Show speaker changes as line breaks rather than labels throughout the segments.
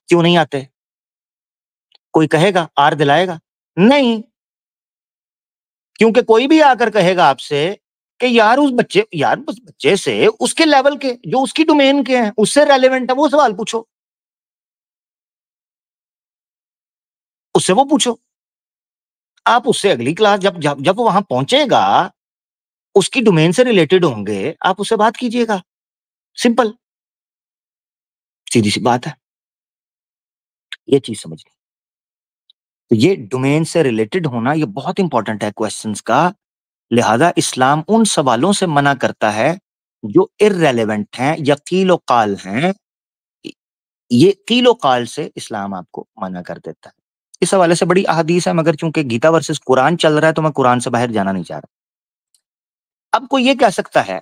क्यों नहीं आते? कोई कहेगा, आर दिलाएगा? नहीं, क्योंकि कोई भी आकर कहेगा आपसे कि यार उस बच्चे से उसके लेवल के, जो उसकी डोमेन के हैं, उससे रेलेवेंट है वो सवाल पूछो, उससे वो पूछो। आप उससे अगली क्लास जब जब जब वो वहां पहुंचेगा, उसकी डोमेन से रिलेटेड होंगे, आप उससे बात कीजिएगा। सिंपल, सीधी सी बात है। ये चीज समझिए। तो ये डोमेन से रिलेटेड होना ये बहुत इंपॉर्टेंट है क्वेश्चंस का। लिहाजा इस्लाम उन सवालों से मना करता है जो इररेलेवेंट हैं या कीलो काल हैं। ये कीलो काल से इस्लाम आपको मना कर देता है। इस हवाले से बड़ी अहादीस है, मगर चूंकि गीता वर्सेस कुरान चल रहा है तो मैं कुरान से बाहर जाना नहीं चाह रहा। अब कोई ये कह सकता है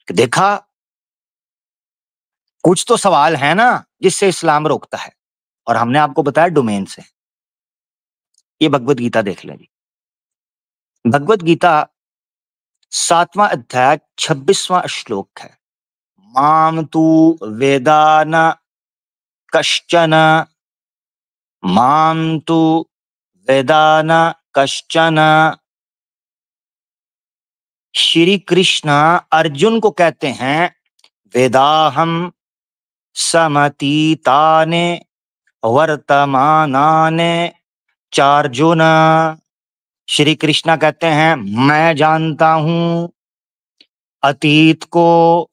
कि देखा, कुछ तो सवाल है ना जिससे इस्लाम रोकता है, और हमने आपको बताया डोमेन से। ये भगवत गीता देख लें जी। भगवत गीता 7वां अध्याय 26वां श्लोक है। माम तू वेदान कश्चन, माम तू वेदान कश्चन। श्री कृष्ण अर्जुन को कहते हैं, वेदाहम समतीताने वर्तमानाने चार्जुन। श्री कृष्ण कहते हैं, मैं जानता हूं अतीत को,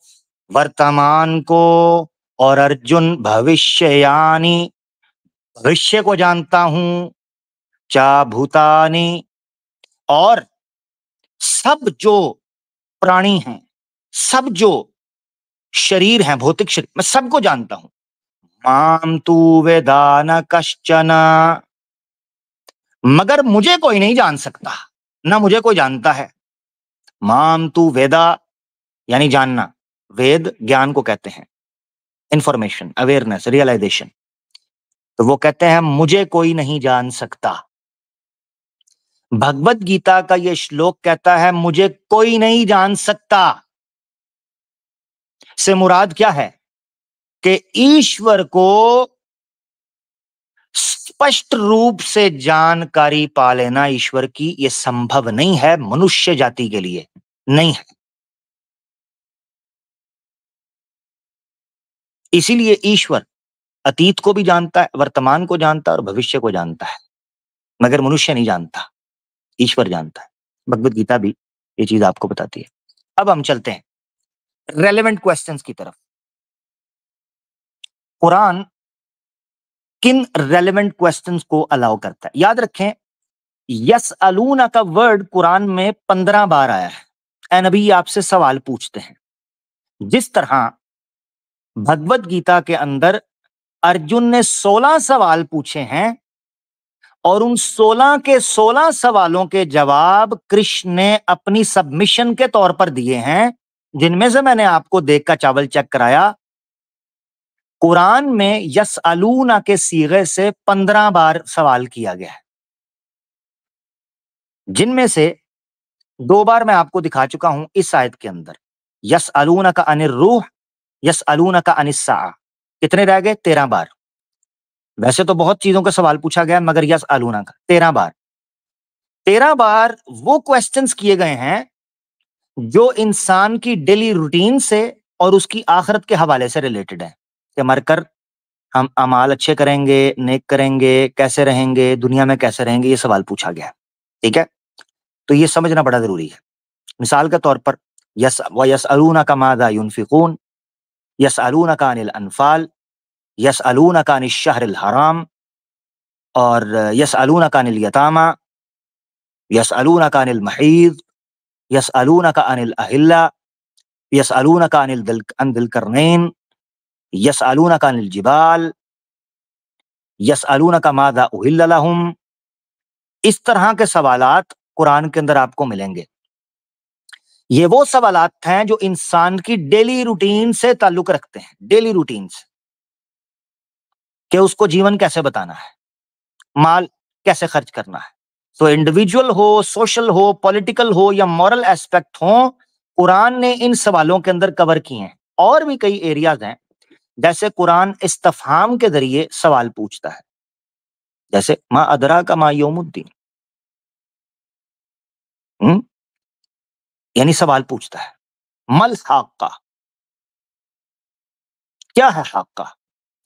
वर्तमान को, और अर्जुन भविष्ययानी, भविष्य को जानता हूं। चा भूतानी, और सब जो प्राणी हैं, सब जो शरीर हैं, भौतिक शरीर, मैं सबको जानता हूं। माम तू वेदान कश्चन, मगर मुझे कोई नहीं जान सकता, ना मुझे कोई जानता है। माम तू वेदा यानी जानना, वेद ज्ञान को कहते हैं, इंफॉर्मेशन, अवेयरनेस, रियलाइजेशन। तो वो कहते हैं मुझे कोई नहीं जान सकता। भगवत गीता का ये श्लोक कहता है मुझे कोई नहीं जान सकता, से मुराद क्या है कि ईश्वर को स्पष्ट रूप से जानकारी पा लेना ईश्वर की ये संभव नहीं है, मनुष्य जाति के लिए नहीं है। इसीलिए ईश्वर अतीत को भी जानता है, वर्तमान को जानता है और भविष्य को जानता है, मगर मनुष्य नहीं जानता, ईश्वर जानता है। भगवत गीता भी ये चीज आपको बताती है। अब हम चलते हैं रेलेवेंट क्वेश्चंस की तरफ। कुरान किन रेलेवेंट क्वेश्चंस को अलाउ करता है? याद रखें, यस अलूना का वर्ड कुरान में 15 बार आया है। ए नबी, आपसे सवाल पूछते हैं। जिस तरह भगवत गीता के अंदर अर्जुन ने 16 सवाल पूछे हैं और उन 16 के 16 सवालों के जवाब कृष्ण ने अपनी सबमिशन के तौर पर दिए हैं, जिनमें से मैंने आपको देख का चावल चेक कराया। कुरान में यस अलूना के सीगे से 15 बार सवाल किया गया है, जिनमें से 2 बार मैं आपको दिखा चुका हूं इस आयत के अंदर। यस अलूना का अनिर रूह, यस अलूना का अनिस्सा। कितने रह गए? 13 बार। वैसे तो बहुत चीजों का सवाल पूछा गया, मगर यस अलूना का 13 बार। 13 बार वो क्वेश्चंस किए गए हैं जो इंसान की डेली रूटीन से और उसकी आखिरत के हवाले से रिलेटेड है, कि मरकर हम अमाल अच्छे करेंगे, नेक करेंगे, कैसे रहेंगे, दुनिया में कैसे रहेंगे, ये सवाल पूछा गया है। ठीक है, तो ये समझना बड़ा जरूरी है। मिसाल के तौर पर यसअलूनका माज़ा युनफिकून, यसअलूनका अनिल अनफाल, यसअलूनका अनिश शहरिल हराम, और यसअलूनका अनिल यतामा, यसअलूनका अनिल महीद, यसअलूनका अनिल अहिल्ला, यसअलूनका अनिल दिल करनैन, यसअलूनका अनिल जिबाल, यसअलूनका माज़ा उहिल्ला लहुम। इस तरह के सवालात कुरान के अंदर आपको मिलेंगे। ये वो सवालात हैं जो इंसान की डेली रूटीन से ताल्लुक रखते हैं, डेली रूटीन से, कि उसको जीवन कैसे बताना है, माल कैसे खर्च करना है। तो इंडिविजुअल हो, सोशल हो, पॉलिटिकल हो या मॉरल एस्पेक्ट हो, कुरान ने इन सवालों के अंदर कवर किए हैं। और भी कई एरियाज हैं जैसे कुरान इस्तफहाम के जरिए सवाल पूछता है, जैसे मा अदरा का मा यौमुद्दीन, यानी सवाल पूछता है। मल हाक्का, क्या है हाक्का,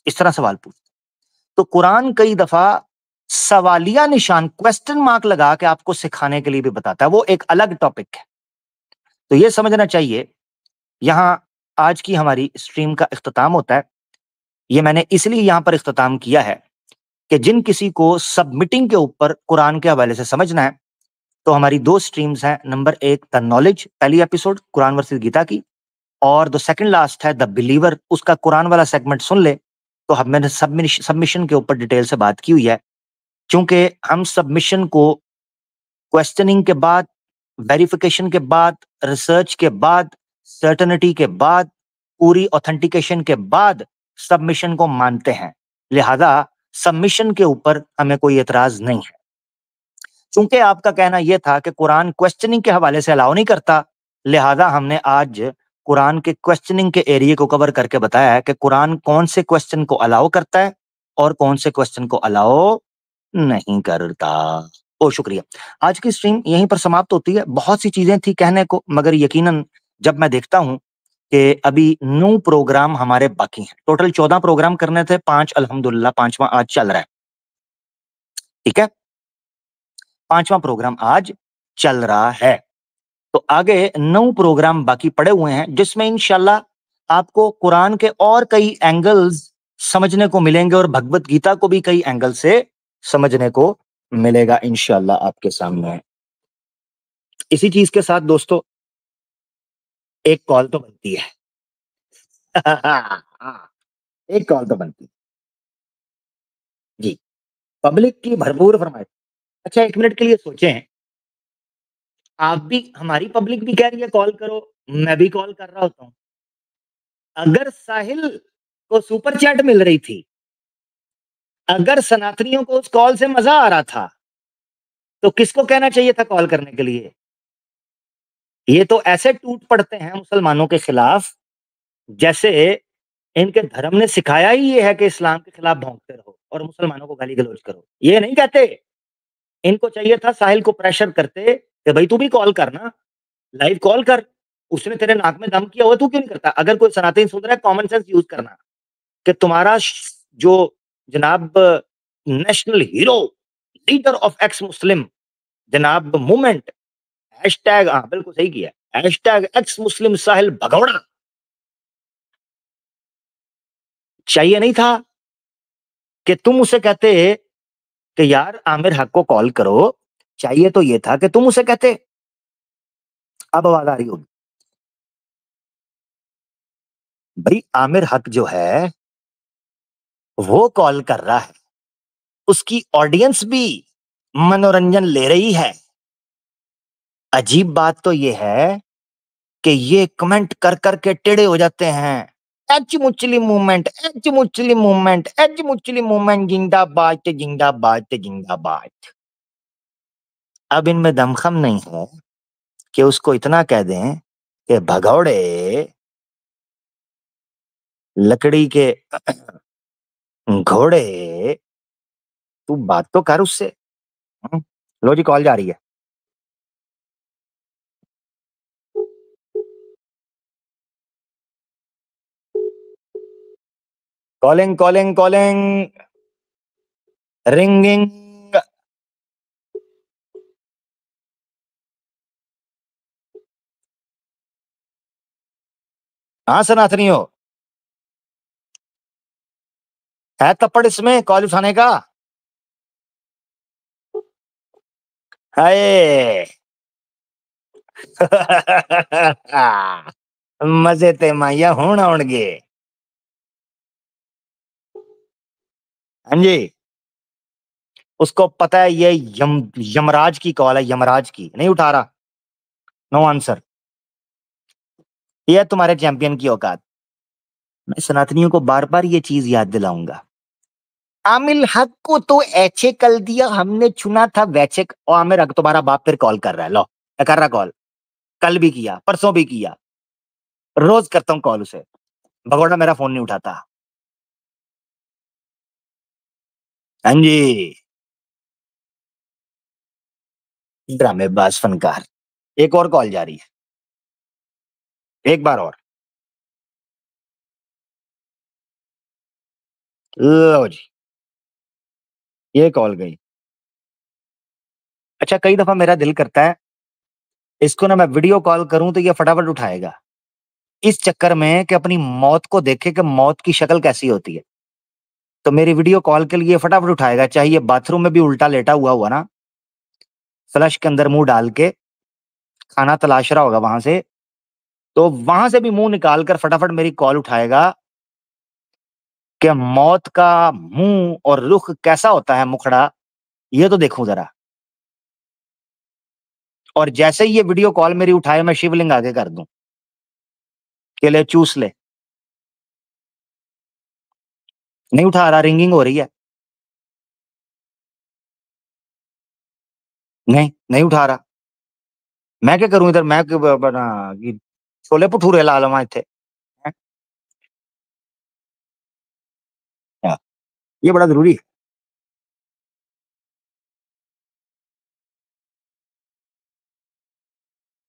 इस तरह सवाल पूछता है। तो कुरान कई दफा सवालिया निशान क्वेश्चन मार्क लगा के आपको सिखाने के लिए भी बताता है, वो एक अलग टॉपिक है। तो ये समझना चाहिए। यहां आज की हमारी स्ट्रीम का इख्तिताम होता है। ये मैंने इसलिए यहां पर इख्तिताम किया है कि जिन किसी को सबमिटिंग के ऊपर कुरान के हवाले से समझना है, तो हमारी दो स्ट्रीम्स हैं। नंबर एक द नॉलेज, पहली एपिसोड कुरान वर्सेस गीता की, और द सेकंड लास्ट है द बिलीवर, उसका कुरान वाला सेगमेंट सुन ले। तो हम मैंने सबमिशन के ऊपर डिटेल से बात की हुई है, क्योंकि हम सबमिशन को क्वेश्चनिंग के बाद, वेरिफिकेशन के बाद, रिसर्च के बाद, सर्टेनिटी के बाद, पूरी ऑथेंटिकेशन के बाद सबमिशन को मानते हैं। लिहाजा सबमिशन के ऊपर हमें कोई एतराज नहीं है। चूंकि आपका कहना यह था कि कुरान क्वेश्चनिंग के हवाले से अलाउ नहीं करता, लिहाजा हमने आज कुरान के क्वेश्चनिंग के एरिया को कवर करके बताया है कि कुरान कौन से क्वेश्चन को अलाउ करता है और कौन से क्वेश्चन को अलाउ नहीं करता। ओ शुक्रिया। आज की स्ट्रीम यहीं पर समाप्त होती है। बहुत सी चीजें थी कहने को, मगर यकीनन जब मैं देखता हूं कि अभी 9 प्रोग्राम हमारे बाकी हैं, टोटल 14 प्रोग्राम करने थे, 5 अल्हम्दुलिल्लाह 5वां आज चल रहा है। ठीक है, 5वां प्रोग्राम आज चल रहा है। तो आगे 9 प्रोग्राम बाकी पड़े हुए हैं, जिसमें इंशाल्लाह आपको कुरान के और कई एंगल्स समझने को मिलेंगे और भगवत गीता को भी कई एंगल से समझने को मिलेगा इंशाल्लाह आपके सामने। इसी चीज के साथ दोस्तों एक कॉल तो बनती है। एक कॉल तो बनती है जी, पब्लिक की भरपूर फरमाइश। अच्छा, 1 मिनट के लिए सोचें, आप भी, हमारी पब्लिक भी कह रही है कॉल करो, मैं भी कॉल कर रहा होता हूँ। अगर साहिल को सुपर चैट मिल रही थी, अगर सनातनियों को उस कॉल से मजा आ रहा था, तो किसको कहना चाहिए था कॉल करने के लिए? ये तो ऐसे टूट पड़ते हैं मुसलमानों के खिलाफ, जैसे इनके धर्म ने सिखाया ही ये है कि इस्लाम के खिलाफ भौंकते रहो और मुसलमानों को गाली गलौज करो। ये नहीं कहते। इनको चाहिए था साहिल को प्रेशर करते कि भाई तू भी कॉल कर ना, लाइव कॉल कर, उसने तेरे नाक में दम किया हुआ, तू क्यों नहीं करता? अगर कोई सनातनी सुन रहा है, कॉमन सेंस यूज करना कि तुम्हारा जो जनाब national hero, leader of x मुस्लिम जनाब मूवमेंट, हैशटैग, हाँ बिल्कुल सही किया, हैशटैग एक्स मुस्लिम साहिल भगौड़ा, चाहिए नहीं था कि तुम उसे कहते कि यार आमिर हक को कॉल करो, चाहिए तो ये था कि तुम उसे कहते। अब आवाज आ रही होगी भाई, आमिर हक जो है वो कॉल कर रहा है, उसकी ऑडियंस भी मनोरंजन ले रही है। अजीब बात तो ये है कि ये कमेंट कर करके टेढ़े हो जाते हैं। एच मुस्लिम मूवमेंट, एच मुस्लिम मूवमेंट, एच मुस्लिम मूवमेंट, जिंदाबाद ते जिंदाबाद ते जिंदाबाद। अब इनमें दमखम नहीं है कि उसको इतना कह दें कि भगौड़े लकड़ी के घोड़े, तू बात तो कर उससे। लो जी, कॉल जा रही है। Calling calling calling, ringing. हाँ सनातनी हो, है तप्पड़ इसमें कॉल उठाने का? हाय मजे ते माइया हूं आउणगे। हाँ जी, उसको पता है ये यमराज की कॉल है, यमराज की, नहीं उठा रहा। No answer. ये तुम्हारे चैंपियन की औकात। मैं सनातनियों को बार बार ये चीज याद दिलाऊंगा, आमिर हक को तो ऐसे कल दिया हमने, चुना था वैसे। और आमिर हक तुम्हारा बाप फिर कॉल कर रहा है, लो कर रहा कॉल, कल भी किया, परसों भी किया, रोज करता हूँ कॉल उसे। भगोड़ा मेरा फोन नहीं उठाता। हाँ जी, ड्रामेबाज फनकार। एक और कॉल जा रही है, एक बार और। लो जी, ये कॉल गई। अच्छा, कई दफ़ा मेरा दिल करता है, इसको ना मैं वीडियो कॉल करूँ तो ये फटाफट उठाएगा। इस चक्कर में कि अपनी मौत को देखे कि मौत की शक्ल कैसी होती है। तो मेरी वीडियो कॉल के लिए फटाफट उठाएगा, चाहे ये बाथरूम में भी उल्टा लेटा हुआ हुआ ना, फ्लश के अंदर मुँह डाल के, खाना तलाश रहा होगा वहाँ से, तो वहाँ से भी मुँह निकाल कर फटाफट मेरी कॉल उठाएगा कि मौत का मुँह और रुख कैसा होता है मुखड़ा, ये तो देखूँ ज़रा। और जैसे ही ये वीडियो कॉल मेरी उठाए, मैं शिवलिंग आगे कर दूँ, कि ले चूस ले। नहीं उठा रहा, रिंगिंग हो रही है। नहीं, नहीं उठा रहा। मैं क्या करूँ इधर, मैं क ब बना कि छोले भटूरे ला लवां इत्थे, हैं? हाँ, ये बड़ा ज़रूरी है।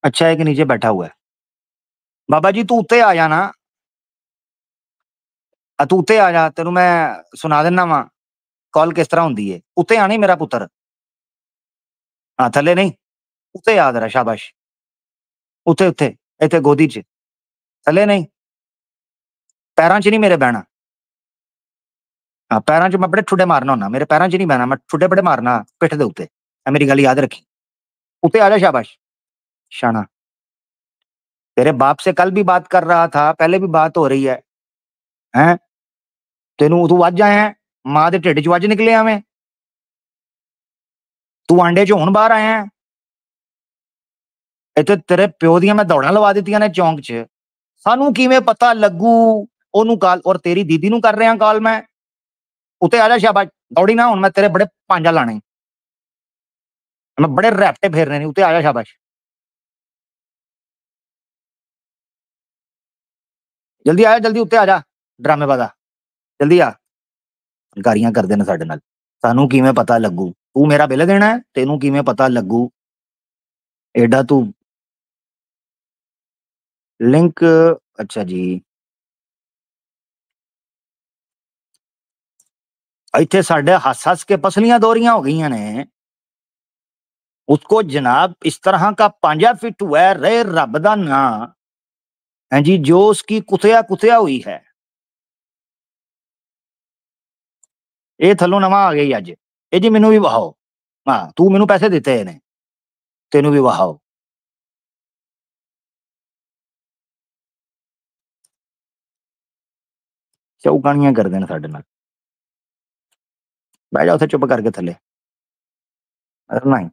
अच्छा है कि नीचे बैठा हुआ है। बाबा जी तू उत्ते आ जा ना, तू उत्ते आ जा, तेनू मैं सुना दिन्ना वां, कॉल किस तरह हुंदी है। उत्ते आ नी मेरा पुत्तर। हाँ, थल्ले नहीं, उत्ते आ ज़रा शाबाश। उत्थे, उत्थे, इत्थे गोदी च। थल्ले नहीं, पैरां च नी मेरे बैठना। हाँ, पैरां च मैं बड़े ठुड्डे मारना हुन्ना, मेरे पैरां च नहीं बैठना, मैं ठुड्डे बड़े मारना पिठ दे उत्ते। मेरी गल याद रखी। उत्ते आ जा शाबाश, शाना। तेरे बाप से कल भी बात कर रहा था, पहले भी बात हो रही है। हैं? तेनू तू अज आया है? माँ दे ढिड चों अज निकलिया मैं? तू आंडे चों हुण बाहर आया है? ਇੱਥੇ ਤੇਰੇ ਪਿਓ ਦੀਆਂ ਮੈਂ ਦੌੜਾਂ ਲਵਾ ਦਿੱਤੀਆਂ ਨੇ ਚੌਂਕ 'ਚ। ਸਾਨੂੰ ਕਿਵੇਂ ਪਤਾ ਲੱਗੂ ਉਹਨੂੰ ਕਾਲ ਔਰ ਤੇਰੀ ਦੀਦੀ ਨੂੰ ਕਰ ਰਿਹਾ ਕਾਲ ਮੈਂ। ਉੱਤੇ ਆ ਜਾ ਸ਼ਾਬਾਸ਼, ਦੌੜੀ ਨਾ ਹੁਣ ਮੈਂ ਤੇਰੇ ਬੜੇ ਪਾਂਜਾ ਲਾਣੇ। ਮੈਂ ਬੜੇ ਰੈਪਟੇ ਫੇਰਨੇ ਨੇ, ਉੱਤੇ ਆ ਜਾ शाबाश। ਜਲਦੀ ਆ ਜਾ, ਜਲਦੀ ਉੱਤੇ ਆ ਜਾ, ਡਰਾਮੇਬਾਜ਼ਾ, ਜਲਦੀ ਆ। ਗਾਰੀਆਂ ਕਰਦੇ ਨੇ ਸਾਡੇ ਨਾਲ। ਸਾਨੂੰ ਕਿਵੇਂ ਪਤਾ ਲੱਗੂ? ਤੂੰ ਮੇਰਾ ਬਿੱਲ ਦੇਣਾ ਹੈ? ਤੈਨੂੰ ਕਿਵੇਂ ਪਤਾ ਲੱਗੂ? ਐਡਾ ਤੂੰ ਲਿੰਕ ਅੱਛਾ ਜੀ। ਇੱਥੇ ਸਾਡੇ ਹੱਸ-ਹੱਸ ਕੇ ਪਸਲੀਆਂ ਦੋਹਰੀਆਂ ਹੋ ਗਈਆਂ ਨੇ। उसको जनाब इस तरह का पांजा फिट हुआ है, रे रब दा नां, हैं जी, जो उसकी कुतिया-कुतिया हुई है। ਇਹ ਥੱਲੋਂ ਨਵਾਂ ਆ ਗਿਆ ਜੀ ਅੱਜ। ਇਹ ਜੀ ਮੈਨੂੰ ਵੀ ਵਹਾਓ। ਹਾਂ, ਤੂੰ ਮੈਨੂੰ ਪੈਸੇ ਦਿੱਤੇ ਨੇ, ਤੈਨੂੰ ਵੀ ਵਹਾਓ। ਚੌਗਾਣੀਆਂ ਕਰਦੇ ਨੇ ਸਾਡੇ ਨਾਲ। ਬਹਿ ਜਾ ਉੱਥੇ ਚੁੱਪ ਕਰਕੇ थल्ले। अरे नहीं।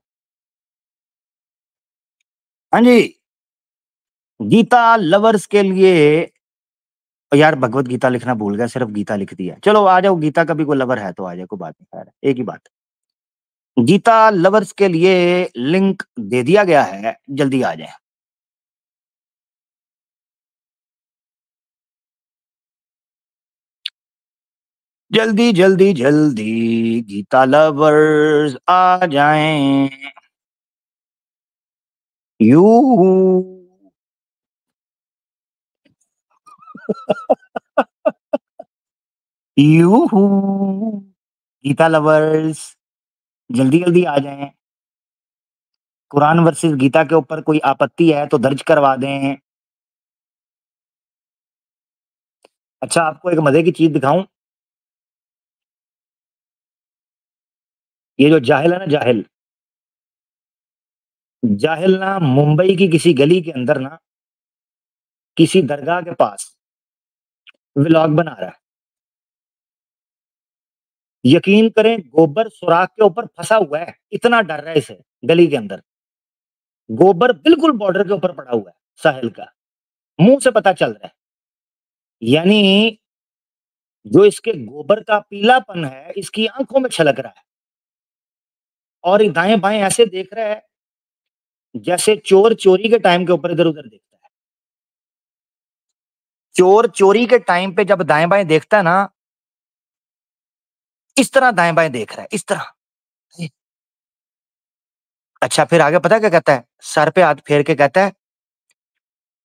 हाँ जी, गीता लवर्स के लिए यार भगवत गीता लिखना भूल गया, सिर्फ गीता लिख दिया। चलो आ जाओ, गीता का भी कोई लवर है तो आ जाए, कोई बात नहीं, खैर है, एक ही बात। गीता लवर्स के लिए लिंक दे दिया गया है, जल्दी आ जाएँ। जल्दी, जल्दी, जल्दी गीता लवर्स आ जाएँ। यूहू। यूहू! गीता लवर्स, जल्दी-जल्दी आ जाएँ। कुरान वर्सेस गीता के ऊपर कोई आपत्ति है तो दर्ज करवा दें। अच्छा, आपको एक मज़े की चीज़ दिखाऊँ? ये जो जाहिल है ना, जाहिल, जाहिल ना मुंबई की किसी गली के अंदर ना, किसी दरगाह के पास व्लॉग बना रहा है। यकीन करें, गोबर सुराख के ऊपर फँसा हुआ है, इतना डर रहा है इसे, गली के अंदर। गोबर बिल्कुल बॉर्डर के ऊपर पड़ा हुआ है, साहिल का। मुँह से पता चल रहा है। यानी जो इसके गोबर का पीलापन है, इसकी आँखों में छलक रहा है और ये दाएँ-बाएँ ऐसे देख रहा है, जैसे चोर चोरी के टाइम के ऊपर इधर-उधर देखता है। चोर चोरी के टाइम पे जब दाएँ-बाएँ देखता है ना, इस तरह दाएं बाएं देख रहा है, इस तरह। अच्छा, फिर आगे पता क्या कहता है? सर पे हाथ फेर के कहता है,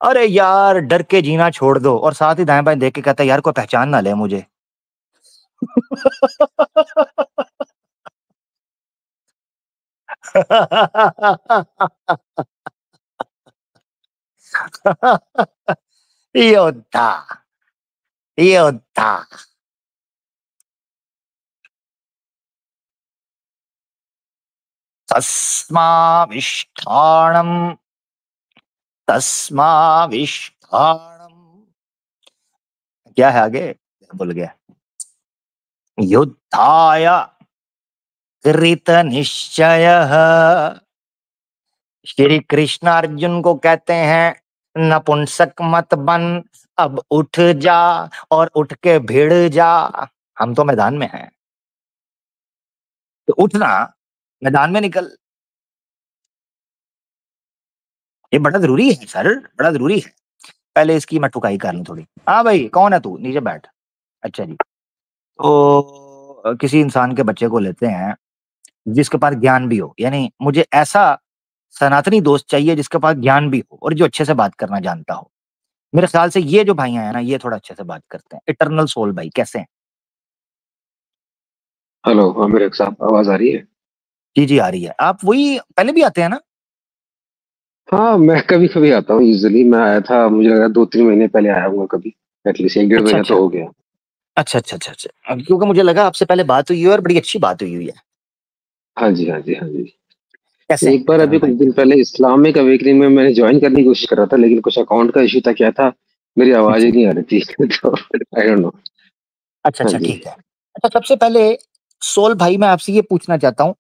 अरे यार डर के जीना छोड़ दो, और साथ ही दाएं बाएं देख के कहता है, यार कोई पहचान ना ले मुझे। योद्धा, योद्धा। तस्माविष्ठाणम, तस्माविष्ठाणम। क्या है आगे? भूल गया। युद्धाय कृत निश्चयः। श्री कृष्ण अर्जुन को कहते हैं, नपुंसक मत बन, अब उठ जा और उठ के भिड़ जा। हम तो मैदान में हैं, तो उठना, मैदान में निकल। ये बड़ा जरूरी है सर, बड़ा जरूरी है। पहले इसकी मैं ठुकाई कर लूं थोड़ी। हाँ भाई, कौन है तू? नीचे बैठ। अच्छा जी। तो किसी इंसान के बच्चे को लेते हैं जिसके पास ज्ञान भी हो, यानी मुझे ऐसा सनातनी दोस्त चाहिए जिसके पास ज्ञान भी हो और जो अच्छे से बात करना जानता हो। मेरे ख्याल से ये जो भाई हैं ना, ये थोड़ा अच्छे से बात करते हैं। इटरनल सोल भाई, कैसे हैं?
हेलो, हाँ मेरे साहब, आवाज आ रही है?
जी जी, आ रही है। आप वही पहले भी आते हैं ना?
हाँ, मैं कभी कभी आता हूँ। यूजुअली मैं आया था, मुझे लगा 2-3 महीने पहले आया हूँ कभी। एटलीस्ट 1-1.5 महीना
अच्छा
तो हो गया।
अच्छा अच्छा अच्छा अच्छा। क्योंकि मुझे लगा आपसे पहले बात हुई है और बड़ी अच्छी बात हुई हुई है।
हाँ जी, हाँ जी, हाँ जी।
कैसे हैं
एक बार
इटरनल
अभी कुछ
भाई?
दिन पहले इस्लामिक अवेकनिंग में मैंने ज्वाइन करने की कोशिश कर रहा था, लेकिन कुछ अकाउंट का इशू था, क्या था, मेरी आवाज ही
अच्छा
नहीं आ रही थी। तो आई डोंट नो।
अच्छा
हाँ
अच्छा,
जी,
ठीक है। अच्छा, सबसे पहले सोल भाई मैं आपसे ये पूछना चाहता हूँ,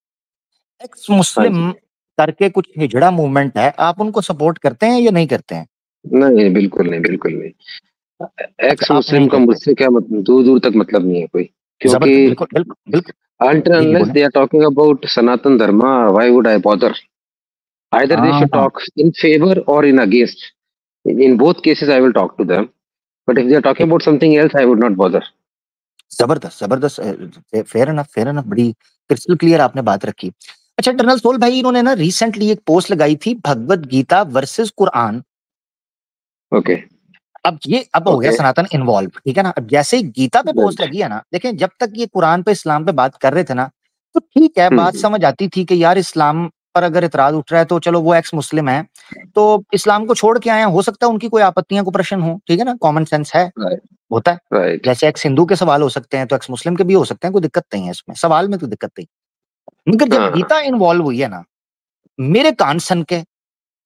एक्स
हाँ जी।
मुस्लिम करके कुछ हिजड़ा मूवमेंट है, आप उनको सपोर्ट करते हैं या नहीं करते हैं?
नहीं, बिल्कुल नहीं, बिल्कुल नहीं।
अच्छा,
एक्स
आप
मुस्लिम
नहीं
का
करते।
मुझसे क्या मतलब, दूर दूर तक मतलब नहीं है कोई। क्योंकि
जबरदस्त, बिल्कुल बिल्कुल बिल्कुल।
until
जी जी,
unless
बोले।
they are talking about Sanatan Dharma, why would I bother? Either they should
हाँ,
talk in favor or in against. In both cases, I will talk to them. But if they are talking about something else, I would not bother.
जबरदस्त जबरदस्त। Fair enough, fair enough. बड़ी crystal clear आपने बात रखी। अच्छा tunnel soul भाई, इन्होंने ना रिसेंटली एक पोस्ट लगाई थी, भगवत गीता वर्सेस कुरान।
Okay.
अब ये अब हो गया
Okay.
सनातन इन्वॉल्व, ठीक है ना? अब जैसे ही गीता पे पोस्ट
Right.
लगी है ना, देखें जब तक ये कुरान पे इस्लाम पे बात कर रहे थे ना, तो ठीक है, बात
हम्म।
समझ आती थी कि यार इस्लाम पर अगर इतराज उठ रहा है तो चलो वो एक्स मुस्लिम है, तो इस्लाम को छोड़ के आए हैं, हो सकता है उनकी कोई आपत्तियां को प्रश्न हो, ठीक है ना, कॉमन सेंस है,
Right.
होता है।
Right.
जैसे एक्स हिंदू के सवाल हो सकते हैं तो एक्स मुस्लिम के भी हो सकते हैं, कोई दिक्कत नहीं है इसमें, सवाल में कोई दिक्कत नहीं। मगर जब
हाँ।
गीता इन्वॉल्व हुई है ना, मेरे कान सन के,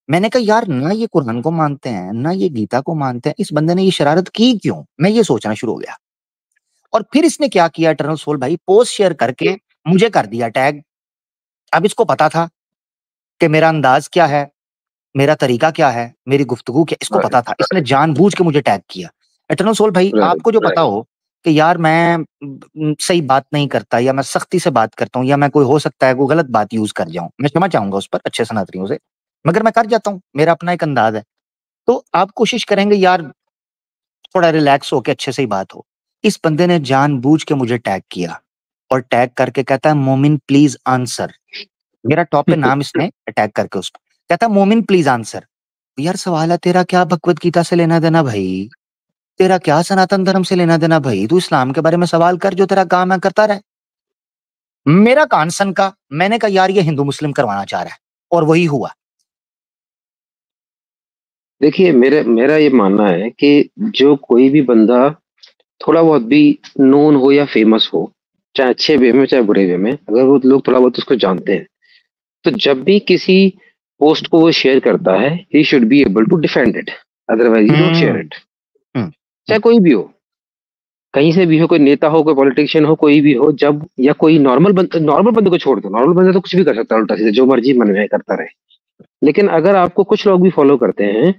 मैंने कहा यार ना ये कुरान को मानते हैं ना ये गीता को मानते हैं, इस बंदे ने ये शरारत की क्यों? मैं ये सोचना शुरू हो गया। और फिर इसने क्या किया इटर्नल सोल भाई, पोस्ट शेयर करके मुझे कर दिया टैग। अब इसको पता था कि मेरा अंदाज क्या है, मेरा तरीका क्या है, मेरी गुफ्तगू क्या, इसको
Right.
पता था, इसने जानबूझ के मुझे टैग किया। इटर्नल सोल भाई,
Right.
आपको जो पता
Right.
हो कि यार मैं सही बात नहीं करता, या मैं सख्ती से बात करता हूँ, या मैं कोई हो सकता है कोई गलत बात यूज कर जाऊं, मैं क्षमा चाहूंगा उस पर अच्छे सनातनियों से, मगर मैं कर जाता हूँ, मेरा अपना एक अंदाज है। तो आप कोशिश करेंगे यार थोड़ा रिलैक्स होके अच्छे से ही बात हो। इस बंदे ने जानबूझ के मुझे टैग किया और टैग करके कहता है, मोमिन प्लीज आंसर। मेरा टॉप पे नाम इसने टैग करके उसको कहता है, मोमिन प्लीज आंसर। यार सवाल है, तेरा क्या भगवत गीता से लेना देना भाई? तेरा क्या सनातन धर्म से लेना देना भाई? तू इस्लाम के बारे में सवाल कर, जो तेरा काम है करता रहे। मेरा कान सन का, मैंने कहा यार ये हिंदू मुस्लिम करवाना चाह रहा है, और वही हुआ।
देखिए, मेरा ये मानना है कि जो कोई भी बंदा थोड़ा बहुत भी नोन हो या फेमस हो, चाहे अच्छे वे में चाहे बुरे वे में, अगर वो लोग थोड़ा बहुत उसको जानते हैं, तो जब भी किसी पोस्ट को वो शेयर करता है, he should be able to defend it. Otherwise he don't share
hmm
it.
Hmm
चाहे कोई भी हो, कहीं से भी हो, कोई नेता हो, कोई पॉलिटिशियन हो, कोई भी हो, जब या कोई नॉर्मल बंदे को छोड़ दो, नॉर्मल बंदा तो कुछ भी कर सकता है, उल्टा सीधा जो मर्जी मन में करता रहे। लेकिन अगर आपको कुछ लोग भी फॉलो करते हैं,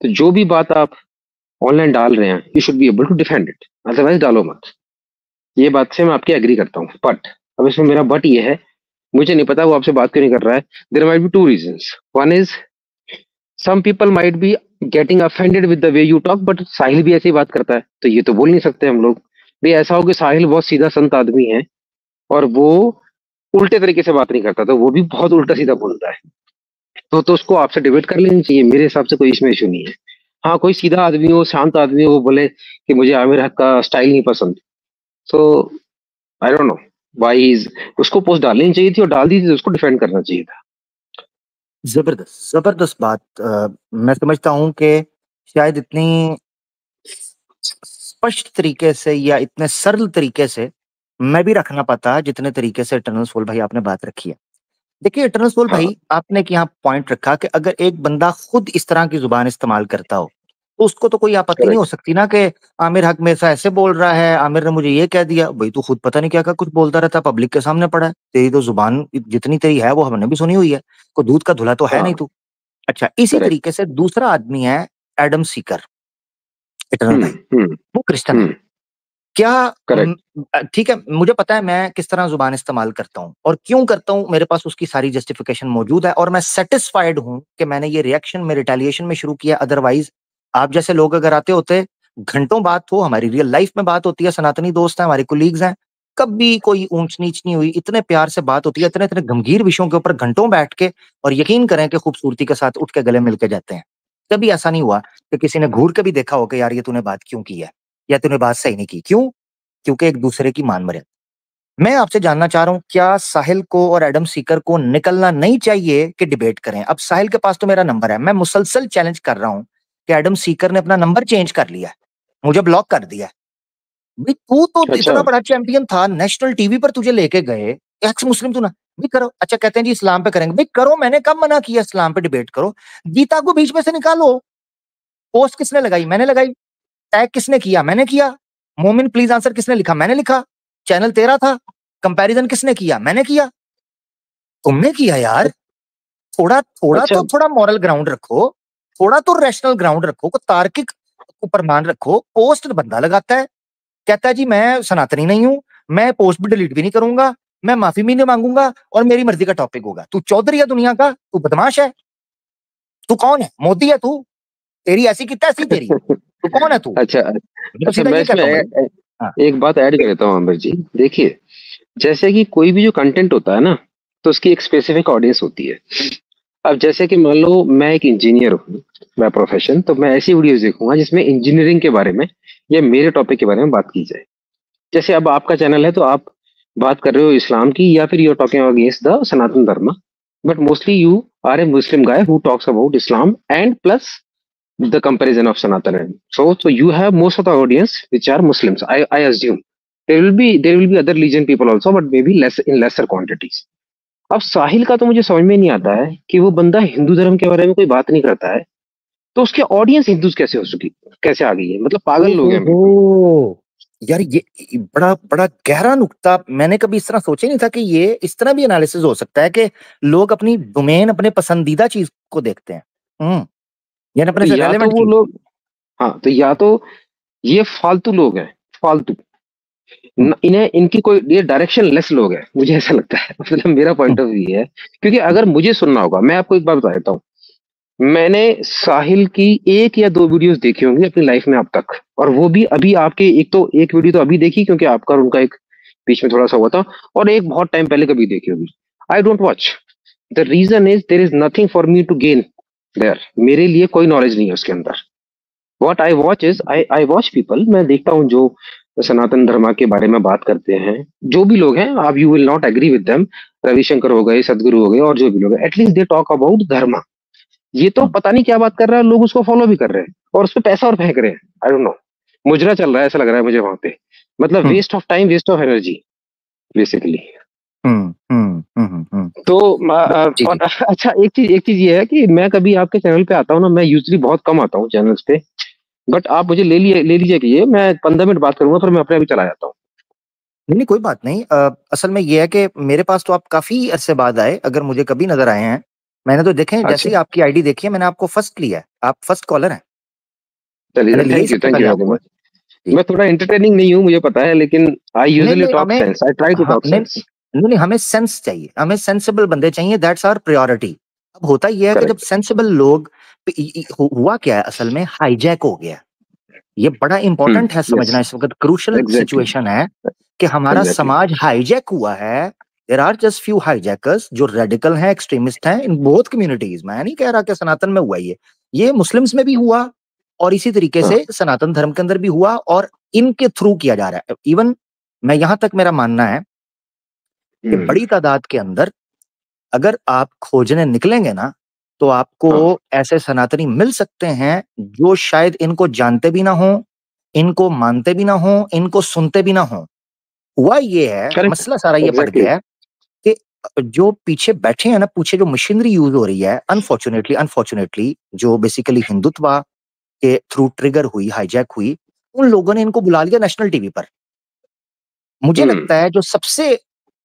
तो जो भी बात आप ऑनलाइन डाल रहे हैं, you should be able to defend it. Otherwise डालो मत। ये बात से मैं आपकी एग्री करता हूँ, बट अब इसमें मेरा बट ये है, मुझे नहीं पता वो आपसे बात क्यों नहीं कर रहा है। There might be two reasons. One is, some people might be getting offended with the way you talk, but Sahil भी ऐसे ही बात करता है, तो ये तो बोल नहीं सकते हम लोग। भी ऐसा हो कि साहिल बहुत सीधा संत आदमी है, और वो उल्टे तरीके से बात नहीं करता, तो वो भी बहुत उल्टा सीधा बोलता है। तो उसको आपसे डिबेट कर लेनी चाहिए, मेरे हिसाब से कोई इसमें इशू नहीं है। हाँ, कोई सीधा आदमी हो, शांत आदमी हो, वो बोले कि मुझे आमिर हक का स्टाइल नहीं पसंद, so I don't know why is, उसको पोस्ट डालनी चाहिए थी और डाल दी थी, तो उसको डिफेंड करना चाहिए था।
जबरदस्त जबरदस्त बात। मैं समझता हूं कि शायद इतनी स्पष्ट तरीके से या इतने सरल तरीके से मैं भी रख ना पाता जितने तरीके से इटर्नल सोल भाई आपने बात रखी है। देखिए इटर्नल सोल
हाँ,
भाई, आपने एक यहाँ पॉइंट रखा कि अगर एक बंदा खुद इस तरह की जुबान इस्तेमाल करता हो तो उसको तो कोई आपत्ति नहीं हो
करेक्ट।
सकती ना कि आमिर हक मेरे से ऐसे बोल रहा है, आमिर ने मुझे ये कह दिया। भाई तू खुद पता नहीं क्या क्या कुछ बोलता रहता, पब्लिक के सामने पड़ा है, तेरी तो जुबान जितनी तेरी है वो हमने भी सुनी हुई है, कोई दूध का धुला तो है नहीं
हाँ,
तू। अच्छा, इसी
करेक्ट।
तरीके से दूसरा आदमी है एडम सीकर, इटर्नल
हम्म,
भाई,
हम्म,
वो क्रिश्चियन है।
हम्म।
क्या
करेक्ट।
ठीक है, मुझे पता है मैं किस तरह जुबान इस्तेमाल करता हूँ और क्यों करता हूँ, मेरे पास उसकी सारी जस्टिफिकेशन मौजूद है और मैं सेटिस्फाइड हूँ कि मैंने ये रिएक्शन में रिटेलिएशन में शुरू किया। अदरवाइज आप जैसे लोग अगर आते होते, घंटों बात हो, हमारी रियल लाइफ में बात होती है, सनातनी दोस्त हैं, हमारे कोलीग्स हैं, कभी कोई ऊंच नीच नहीं हुई, इतने प्यार से बात होती है, इतने इतने गंभीर विषयों के ऊपर घंटों बैठ के, और यकीन करें कि खूबसूरती के साथ उठ के गले मिल के जाते हैं। कभी ऐसा नहीं हुआ कि किसी ने घूर के भी देखा हो कि यार ये तूने बात क्यों की है या तूने बात सही नहीं की। क्यों? क्योंकि एक दूसरे की मान मर्यादा। मैं आपसे जानना चाह रहा हूं, क्या साहिल को और एडम सीकर को निकलना नहीं चाहिए कि डिबेट करें? अब साहिल के पास तो मेरा नंबर है, मैं मुसलसल चैलेंज कर रहा हूं कि एडम सीकर ने अपना नंबर चेंज कर लिया है, मुझे ब्लॉक कर दिया है। भाई तू तो
अच्छा।
इतना बड़ा चैंपियन था, नेशनल टीवी पर तुझे लेके गए, एक्स मुस्लिम तू ना भी करो। अच्छा कहते हैं जी इस्लाम पे करेंगे, भाई करो, मैंने कब मना किया इस्लाम पे डिबेट करो। गीता को बीच में से निकालो। पोस्ट किसने लगाई? मैंने लगाई। टैग किसने किया? मैंने किया। मोमिन प्लीज आंसर किसने लिखा? मैंने लिखा। चैनल तेरा था। कंपैरिजन किसने किया? मैंने किया। तुमने किया यार। थोड़ा थोड़ा
अच्छा।
तो थोड़ा मॉरल ग्राउंड रखो, थोड़ा तो रैशनल ग्राउंड रखो, को तार्किक प्रमाण रखो। पोस्ट बंदा लगाता है, कहता है जी मैं सनातनी नहीं हूं, मैं पोस्ट भी डिलीट भी नहीं करूंगा, मैं माफी भी नहीं मांगूंगा और मेरी मर्जी का टॉपिक होगा। तू चौधरी है दुनिया का? तू बदमाश है? तू कौन है? मोदी है तू? तेरी ऐसी की तैसी तेरी। तू कौन है तू?
अच्छा।
मैं तो
अच्छा,
सीधा
मैं
ये
इसमें
कहता हूँ भाई। हाँ।
एक बात ऐड कर देता हूँ अमर जी। देखिए, जैसे कि कोई भी जो कंटेंट होता है ना, तो उसकी एक स्पेसिफिक ऑडियंस होती है। अब जैसे कि मान लो मैं एक इंजीनियर हूँ, मैं प्रोफेशन, तो मैं ऐसी वीडियोस देखूंगा जिसमें इंजीनियरिंग के बारे में या मेरे टॉपिक के बारे में बात की जाए। जैसे अब आपका चैनल है तो आप बात कर रहे हो इस्लाम की, या फिर you are talking against the Sanatan dharma, but mostly you are a Muslim guy who talks about Islam and plus the comparison of Sanatan. So you have most of the audience which are Muslims. I assume there will be other religion people also, but maybe less in lesser quantities. अब साहिल का तो मुझे समझ में नहीं आता है कि वो बंदा हिंदू धर्म के बारे में कोई बात नहीं करता है, तो उसके ऑडियंस हिंदू कैसे हो चुकी, कैसे आ गई है? मतलब पागल लोग हैं बिल्कुल।
ओहो, यार ये बड़ा बड़ा गहरा नुक्ता, मैंने कभी इस तरह सोचा नहीं था कि ये इस तरह भी एनालिसिस हो सकता है कि लोग अपनी डोमेन, अपने पसंदीदा चीज को देखते हैं। यानी
तो
अपने से
या तो
रेलेवेंट
वो
चीज।
लोग, हाँ, तो या तो ये फालतू लोग हैं, फालतू।
हम्म,
इन्हें इनकी कोई, ये डायरेक्शन लेस लोग हैं, मुझे ऐसा लगता है। मतलब मेरा
हम्म,
पॉइंट ऑफ व्यू है। क्योंकि अगर मुझे सुनना होगा, मैं आपको एक बात बता देता हूँ, मैंने साहिल की एक या दो वीडियोस देखी होंगी अपनी लाइफ में अब तक, और वो भी अभी आपके, एक वीडियो तो अभी देखी क्योंकि आपका और उनका एक बीच में थोड़ा सा हुआ था, और एक बहुत टाइम पहले कभी देखी होगी। I don't watch. The reason is there is nothing for me to gain there, मेरे लिए कोई नॉलेज नहीं है उसके अंदर। What I watch is, I watch people, मैं देखता हूँ जो सनातन धर्म के बारे में बात करते हैं, जो भी लोग हैं, आप you will not agree with them, Ravishankar हो गए, सदगुरु हो गए, और जो भी लोग हैं, एटलीस्ट दे टॉक अबाउट धर्म। ये तो
हम्म,
पता नहीं क्या बात कर रहा है, लोग उसको फॉलो भी कर रहे हैं और उस पर पैसा और फेंक रहे हैं। आई डोंट नो, मुजरा चल रहा है ऐसा लग रहा है मुझे वहां पे। मतलब
हम्म,
waste of time, waste of energy basically. तो
जी
और
जी।
अच्छा, एक चीज ये है कि मैं कभी आपके चैनल पे आता हूँ ना, मैं यूजली बहुत कम आता हूँ चैनल्स पे, बट आप मुझे ले लीजिए कि ये मैं 15 मिनट बात करूंगा, फिर मैं अपने अभी चला जाता हूँ।
नहीं नहीं, कोई बात नहीं। असल में ये है कि मेरे पास तो आप काफी अरसे बाद आए, अगर मुझे कभी नजर आए हैं। मैंने तो देखे हैं, जैसे
अच्छा,
ही आपकी आईडी देखी है मैंने आपको फर्स्ट लिया है, आप फर्स्ट कॉलर हैं।
चलिए,
मैंने लिया ही सबसे
थैंक
पहले
यू वेरी
आपको है।
मच।
जी।
मैं थोड़ा एंटरटेनिंग नहीं हूँ, मुझे पता है, लेकिन आई
नहीं
यूजुअली
नहीं,
टॉक
हमें,
सेंस, आई ट्राई टू
हाँ
टॉक
नहीं
सेंस।
नहीं नहीं, हमें सेंस चाहिए, हमें सेंसिबल बंदे चाहिए, दैट्स आवर प्रायोरिटी। अब होता यह है कि जब
करेक्ट।
सेंसिबल लोग, हुआ क्या है असल में, हाईजैक हो गया। ये बड़ा इंपॉर्टेंट है समझना,
यस,
इस वक्त क्रूशल
एग्जैक्टली,
सिचुएशन है कि हमारा
एग्जैक्टली।
समाज हाईजैक हुआ है। There are just few hijackers जो रेडिकल हैं, एक्सट्रीमिस्ट हैं इन बोथ कम्युनिटीज। मैं नहीं कह रहा कि सनातन में हुआ ये मुस्लिम्स में भी हुआ और इसी तरीके
हाँ,
से सनातन धर्म के अंदर भी हुआ और इनके थ्रू किया जा रहा है। इवन मैं यहां तक मेरा मानना है कि
हम्म,
बड़ी तादाद के अंदर अगर आप खोजने निकलेंगे ना, तो आपको
हाँ,
ऐसे सनातनी मिल सकते हैं जो शायद इनको जानते भी ना हो, इनको मानते भी ना हो, इनको सुनते भी ना हो। हुआ ये है,
करेक्ट,
मसला सारा ये पड़
एग्जैक्टली।
गया है कि जो पीछे बैठे हैं ना, पीछे जो मशीनरी यूज हो रही है, अनफॉर्चुनेटली अनफॉर्चुनेटली जो बेसिकली हिंदुत्व के थ्रू ट्रिगर हुई, हाईजैक हुई, उन लोगों ने इनको बुला लिया नेशनल टीवी पर। मुझे
हम्म,
लगता है जो सबसे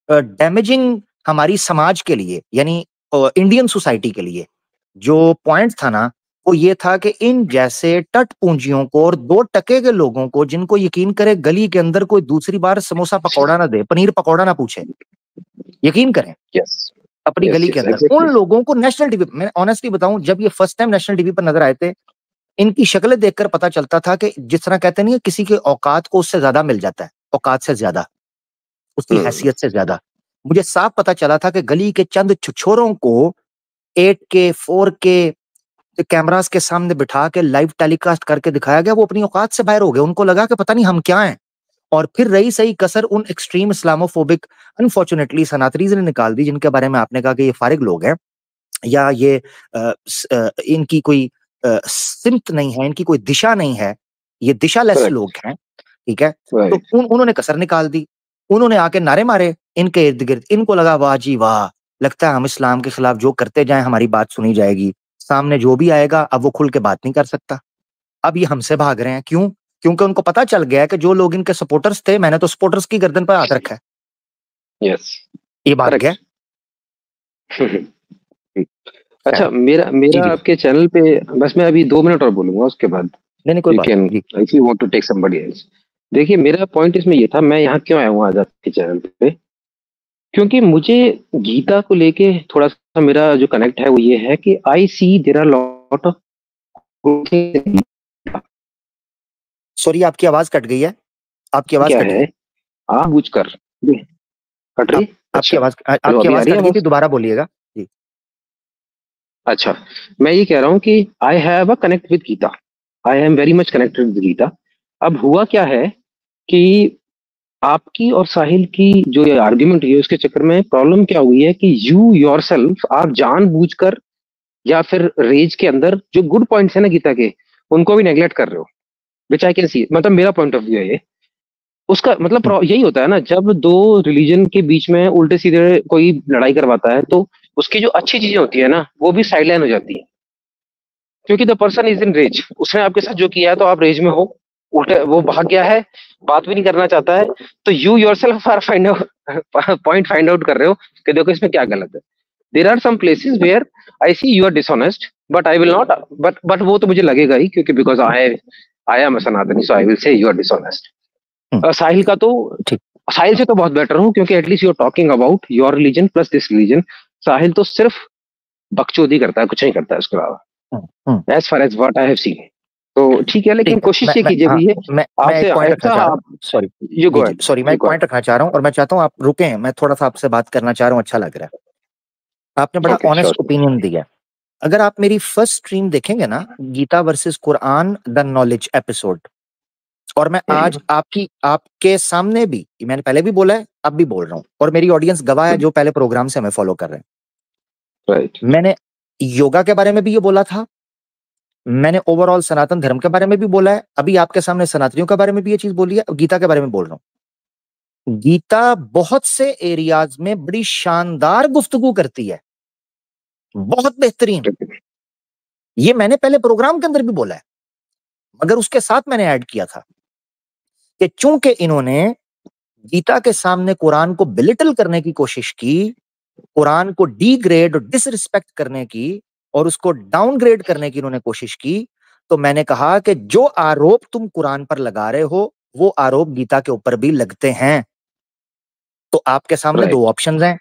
डैमेजिंग हमारी समाज के लिए यानी इंडियन सोसाइटी के लिए जो पॉइंट था ना, वो ये था कि इन जैसे टट पूंजियों को और 2 टके के लोगों को, जिनको यकीन करे गली के अंदर कोई दूसरी बार समोसा पकौड़ा ना दे, पनीर पकौड़ा ना पूछे, यकीन करें,
यस,
अपनी
यस,
गली के
यस,
अंदर उन
एग्जैक्टली।
लोगों को नेशनल टीवी, मैं ऑनेस्टली बताऊं, जब ये फर्स्ट टाइम नेशनल टीवी पर नजर आए थे, इनकी शक्लें देखकर पता चलता था कि जिस तरह कहते नहीं है, किसी के औकात को उससे ज्यादा मिल जाता है, औकात से ज्यादा, उसकी
हम्म,
हैसियत से ज्यादा। मुझे साफ पता चला था कि गली के चंद छुछोरों को 8K 4K कैमरास के सामने बिठा के लाइव टेलीकास्ट करके दिखाया गया। वो अपनी औकात से बाहर हो गए, उनको लगा कि पता नहीं हम क्या हैं। और फिर रही सही कसर उन एक्सट्रीम इस्लामोफोबिक अनफॉर्चुनेटली सनातनीज ने निकाल दी, जिनके बारे में आपने कहा कि ये फारिग लोग हैं या ये इनकी कोई सिमत नहीं है, इनकी कोई दिशा नहीं है, ये दिशालेस
करेक्ट,
लोग हैं, ठीक है। तो
राइट।
उन्होंने कसर निकाल दी, उन्होंने आके नारे मारे इनके इर्द गिर्द, इनको लगा वाह जी वाह, लगता है हम इस्लाम के खिलाफ जो करते जाएं हमारी बात सुनी जाएगी, सामने जो भी आएगा अब वो खुल के बात नहीं कर सकता। अब ये हमसे भाग रहे हैं, क्यों? क्योंकि उनको पता चल गया है कि जो लोग इनके सपोर्टर्स थे, मैंने तो सपोर्टर्स की गर्दन पर हाथ रखा है,
यस,
ये भाग गया।
करेक्ट।
खैर,
अच्छा, मेरा
जी
मेरा
जी,
आपके चैनल पे, बस मैं अभी 2 मिनट और बोलूँगा, उसके बाद
नहीं नहीं कोई
यू
बात
कैन,
नहीं जी।
If you want to take somebody else. देखिए, मेरा पॉइंट इसमें ये था, मैं यहाँ क्यों आया हूँ आज आपके चैनल पे, क्योंकि मुझे गीता को लेके थोड़ा-सा मेरा जो कनेक्ट है वो ये है कि I see there are lot of good things.
Sorry, आपकी आवाज कट गई है, आपकी आवाज
क्या
कट
है,
गई।
आप बूझकर कट रही
आप
है? अच्छा, चलो
आपकी
अभी आ
आवाज
रही
कट
है
गई थी,
आवाज़?
दोबारा बोलिएगा जी।
अच्छा, मैं ये कह रहा हूँ कि I have a connect with Gita. I am very much connected with Gita. अब हुआ क्या है कि आपकी और साहिल की जो ये आर्ग्यूमेंट हुई है उसके चक्कर में प्रॉब्लम क्या हुई है कि यू योरसेल्फ आप जानबूझकर या फिर रेज के अंदर जो गुड पॉइंट्स है ना गीता के, उनको भी नेग्लेक्ट कर रहे हो, विच आई कैन सी। मतलब मेरा पॉइंट ऑफ व्यू है ये। उसका मतलब
हम्म,
यही होता है ना, जब दो रिलीजन के बीच में उल्टे सीधे कोई लड़ाई करवाता है तो उसकी जो अच्छी चीजें होती है ना वो भी साइडलाइन हो जाती है, क्योंकि the person is in rage. उसने आपके साथ जो किया है तो आप रेज में हो, उल्टे वो भाग गया है, बात भी नहीं करना चाहता है, तो you yourself are find out point find out कर रहे हो कि देखो इसमें क्या गलत है। There are some places where I see you are dishonest, but I will not, but वो तो मुझे लगेगा ही, क्योंकि because I am Sanatani, so I will say you are dishonest.
Hmm,
Sahil का तो,
ठीक।
साहिल से तो बहुत बेटर हूँ, क्योंकि at least you are talking about your religion plus this religion. Sahil तो सिर्फ बकचोदी करता है, कुछ नहीं करता है उसके अलावा,
hmm, hmm,
as far as what I have seen. तो ठीक है, लेकिन
ठीक है।
कोशिश ये कीजिए
हाँ,
भैया
मैं
आपसे,
एक पॉइंट रखना
अच्छा
चाह रहा हूँ,
आप,
सॉरी।
यू
जी
गो
जी,
अहेड,
सॉरी, मैं
यू
एक
गो
पॉइंट रखना चाह रहा हूँ और मैं चाहता हूँ आप रुकें, मैं थोड़ा सा आपसे बात करना चाह रहा हूँ, अच्छा लग रहा है। आपने
अहेड।
बड़ा
ओके,
ऑनेस्ट
श्योर।
ओपिनियन दिया। अगर आप मेरी फर्स्ट स्ट्रीम देखेंगे ना, Gita versus Quran the knowledge episode, और मैं आज आपके सामने भी, मैंने पहले भी बोला है, अब भी बोल रहा हूँ, और मेरी ऑडियंस गवाह है जो पहले प्रोग्राम से हमें फॉलो कर रहे हैं।
राइट,
मैंने योगा के बारे में भी ये बोला था, मैंने ओवरऑल सनातन धर्म के बारे में भी बोला है, अभी आपके सामने सनातनियों के बारे में भी ये चीज बोली है, गीता के बारे में बोल रहा हूँ। गीता बहुत से एरियाज में बड़ी शानदार गुफ्तगू करती है, बहुत बेहतरीन। ये मैंने पहले प्रोग्राम के अंदर भी बोला है, मगर उसके साथ मैंने ऐड किया था कि चूंकि इन्होंने गीता के सामने कुरान को बिलिटल करने की कोशिश की, कुरान को डीग्रेड और डिसरिस्पेक्ट करने की और उसको डाउनग्रेड करने की इन्होंने कोशिश की, तो मैंने कहा कि जो आरोप तुम कुरान पर लगा रहे हो वो आरोप गीता के ऊपर भी लगते हैं। तो आपके सामने दो
राइट,
ऑप्शंस हैं।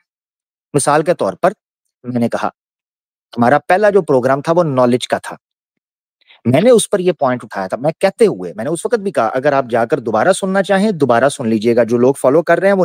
मिसाल के तौर पर मैंने कहा हमारा पहला जो प्रोग्राम था वो नॉलेज का था, मैंने उस पर ये पॉइंट उठाया था, मैं कहते हुए मैंने उस वक़्त भी कहा अगर आप जाकर दोबारा सुनना चाहें, दोबारा सुन लीजिएगा, जो लोग फॉलो कर रहे हैं वो